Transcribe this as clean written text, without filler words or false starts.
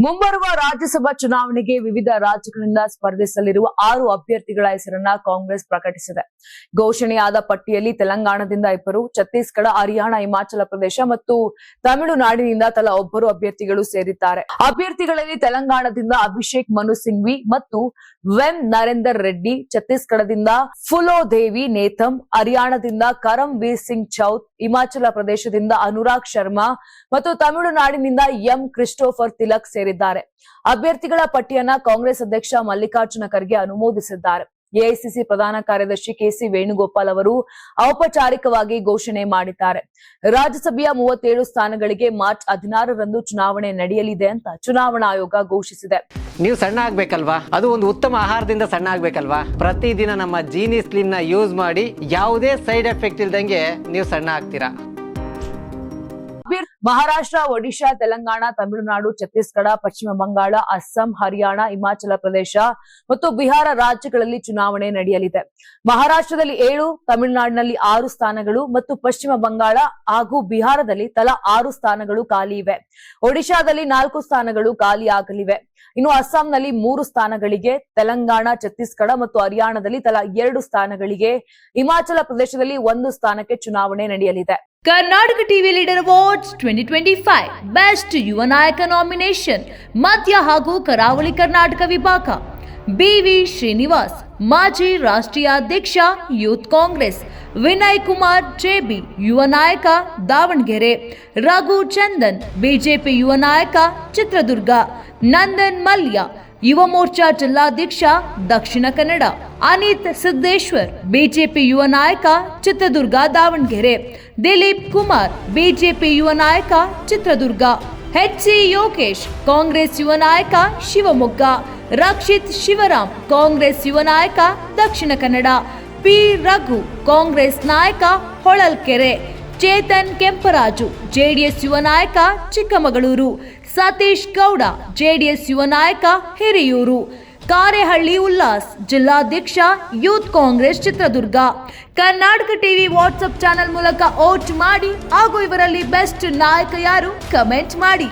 ಮುಂಬರುವ ರಾಜ್ಯಸಭಾ ಚುನಾವಣೆಗೆ ವಿವಿಧ ರಾಜ್ಯಗಳಿಂದ ಸ್ಪರ್ಧಿಸಲಿರುವ 6 ಅಭ್ಯರ್ಥಿಗಳ ಹೆಸರನ್ನ ಕಾಂಗ್ರೆಸ್ ಪ್ರಕಟಿಸಿದೆ. ಘೋಷಣೆಯಾದ ಪಟ್ಟಿಯಲ್ಲಿ ತೆಲಂಗಾಣದಿಂದ 2, ಛತ್ತೀಸ್ಗಢ, ಹರಿಯಾಣ, ಹಿಮಾಚಲ ಪ್ರದೇಶ ಮತ್ತು ತಮಿಳುನಾಡಿನಿಂದ ತಲಾ 1 ಅಭ್ಯರ್ಥಿಗಳು ಸೇರಿದ್ದಾರೆ. ಅಭ್ಯರ್ಥಿಗಳಲ್ಲಿ ತೆಲಂಗಾಣದಿಂದ ಅಭಿಷೇಕ್ ಮನು ಸಿಂಘ್ವಿ ಮತ್ತು ವೆಂ ನರೇಂದರ್ ರೆಡ್ಡಿ, ಛತ್ತೀಸ್ಗಢದಿಂದ ಫುಲೋದೇವಿ ನೇತಂ, ಹರಿಯಾಣದಿಂದ ಕರಂ ವೀರ್ ಸಿಂಗ್ ಚೌತ್, ಹಿಮಾಚಲ ಪ್ರದೇಶದಿಂದ ಅನುರಾಗ್ ಶರ್ಮಾ ಮತ್ತು ತಮಿಳುನಾಡಿನಿಂದ ಎಂ ಕ್ರಿಸ್ಟೋಫರ್ ತಿಲಕ್ ಸೇರಿದ್ದಾರೆ. ಅಭ್ಯರ್ಥಿಗಳ ಪಟ್ಟಿಯನ್ನ ಕಾಂಗ್ರೆಸ್ ಅಧ್ಯಕ್ಷ ಮಲ್ಲಿಕಾರ್ಜುನ ಖರ್ಗೆ ಅನುಮೋದಿಸಿದ್ದಾರೆ. ಎಐಸಿಸಿ ಪ್ರಧಾನ ಕಾರ್ಯದರ್ಶಿ ಕೆಸಿ ವೇಣುಗೋಪಾಲ್ ಅವರು ಔಪಚಾರಿಕವಾಗಿ ಘೋಷಣೆ ಮಾಡಿದ್ದಾರೆ. ರಾಜ್ಯಸಭೆಯ 37 ಸ್ಥಾನಗಳಿಗೆ ಮಾರ್ಚ್ 16ರಂದು ಚುನಾವಣೆ ನಡೆಯಲಿದೆ ಅಂತ ಚುನಾವಣಾ ಆಯೋಗ ಘೋಷಿಸಿದೆ. ನೀವು ಸಣ್ಣ ಆಗ್ಬೇಕಲ್ವಾ? ಅದು ಒಂದು ಉತ್ತಮ ಆಹಾರದಿಂದ ಸಣ್ಣ ಆಗ್ಬೇಕಲ್ವಾ? ಪ್ರತಿದಿನ ನಮ್ಮ ಜೀನಿ ಸ್ಲಿಮ್ ನ ಯೂಸ್ ಮಾಡಿ ಯಾವುದೇ ಸೈಡ್ ಎಫೆಕ್ಟ್ ಇಲ್ದಂಗೆ ನೀವು ಸಣ್ಣ ಆಗ್ತೀರಾ. ಮಹಾರಾಷ್ಟ್ರ, ಒಡಿಶಾ, ತೆಲಂಗಾಣ, ತಮಿಳುನಾಡು, ಛತ್ತೀಸ್ಗಢ, ಪಶ್ಚಿಮ ಬಂಗಾಳ, ಅಸ್ಸಾಂ, ಹರಿಯಾಣ, ಹಿಮಾಚಲ ಪ್ರದೇಶ ಮತ್ತು ಬಿಹಾರ ರಾಜ್ಯಗಳಲ್ಲಿ ಚುನಾವಣೆ ನಡೆಯಲಿದೆ. ಮಹಾರಾಷ್ಟ್ರದಲ್ಲಿ 7, ತಮಿಳುನಾಡಿನಲ್ಲಿ 6 ಸ್ಥಾನಗಳು ಮತ್ತು ಪಶ್ಚಿಮ ಬಂಗಾಳ ಹಾಗೂ ಬಿಹಾರದಲ್ಲಿ ತಲಾ 6 ಸ್ಥಾನಗಳು ಖಾಲಿ ಇವೆ. ಒಡಿಶಾದಲ್ಲಿ 4 ಸ್ಥಾನಗಳು ಖಾಲಿಯಾಗಲಿವೆ. ಇನ್ನು ಅಸ್ಸಾಂನಲ್ಲಿ 3 ಸ್ಥಾನಗಳಿಗೆ, ತೆಲಂಗಾಣ, ಛತ್ತೀಸ್ಗಢ ಮತ್ತು ಹರಿಯಾಣದಲ್ಲಿ ತಲಾ 2 ಸ್ಥಾನಗಳಿಗೆ, ಹಿಮಾಚಲ ಪ್ರದೇಶದಲ್ಲಿ 1 ಸ್ಥಾನಕ್ಕೆ ಚುನಾವಣೆ ನಡೆಯಲಿದೆ. Karnataka TV leader awards 2025 best ಯುವ ನಾಯಕ ನಾಮಿನೇಷನ್ ಮಧ್ಯ ಹಾಗೂ ಕರಾವಳಿ ಕರ್ನಾಟಕ ವಿಭಾಗ. ಬಿವಿ ಶ್ರೀನಿವಾಸ್, ಮಾಜಿ ರಾಷ್ಟ್ರೀಯ ಅಧ್ಯಕ್ಷ ಯೂತ್ ಕಾಂಗ್ರೆಸ್. ವಿನಯ್ ಕುಮಾರ್ ಜೆಬಿ, ಯುವ ನಾಯಕ ದಾವಣಗೆರೆ. ರಘು ಚಂದನ್, ಬಿಜೆಪಿ ಯುವ ನಾಯಕ ಚಿತ್ರದುರ್ಗ. ನಂದನ್ ಮಲ್ಯ, ಯುವ ಮೋರ್ಚಾ ಜಿಲ್ಲಾಧ್ಯಕ್ಷ ದಕ್ಷಿಣ ಕನ್ನಡ. ಅನಿತ್ ಸಿದ್ದೇಶ್ವರ್, ಬಿಜೆಪಿ ಯುವ ನಾಯಕ ಚಿತ್ರದುರ್ಗ ದಾವಣಗೆರೆ. ದಿಲೀಪ್ ಕುಮಾರ್, ಬಿಜೆಪಿ ಯುವ ನಾಯಕ ಚಿತ್ರದುರ್ಗ. ಎಚ್ಸಿ ಯೋಗೇಶ್, ಕಾಂಗ್ರೆಸ್ ಯುವ ನಾಯಕ ಶಿವಮೊಗ್ಗ. ರಕ್ಷಿತ್ ಶಿವರಾಮ್, ಕಾಂಗ್ರೆಸ್ ಯುವ ನಾಯಕ ದಕ್ಷಿಣ ಕನ್ನಡ. ಪಿ ರಘು, ಕಾಂಗ್ರೆಸ್ ನಾಯಕ ಹೊಳಲ್ಕೆರೆ. ಚೇತನ್ ಕೆಂಪರಾಜು, ಜೆಡಿಎಸ್ ಯುವ ನಾಯಕ ಚಿಕ್ಕಮಗಳೂರು. ಸತೀಶ್ ಗೌಡ, ಜೆಡಿಎಸ್ ಯುವ ನಾಯಕ ಹಿರಿಯೂರು. ಕಾರೆಹಳ್ಳಿ ಉಲ್ಲಾಸ್, ಜಿಲ್ಲಾಧ್ಯಕ್ಷ youth Congress Chitradurga. Karnataka TV WhatsApp channel ಮೂಲಕ ವೋಟ್ ಮಾಡಿ ಹಾಗೂ ಇವರಲ್ಲಿ ಬೆಸ್ಟ್ ನಾಯಕ ಯಾರು ಕಮೆಂಟ್ ಮಾಡಿ.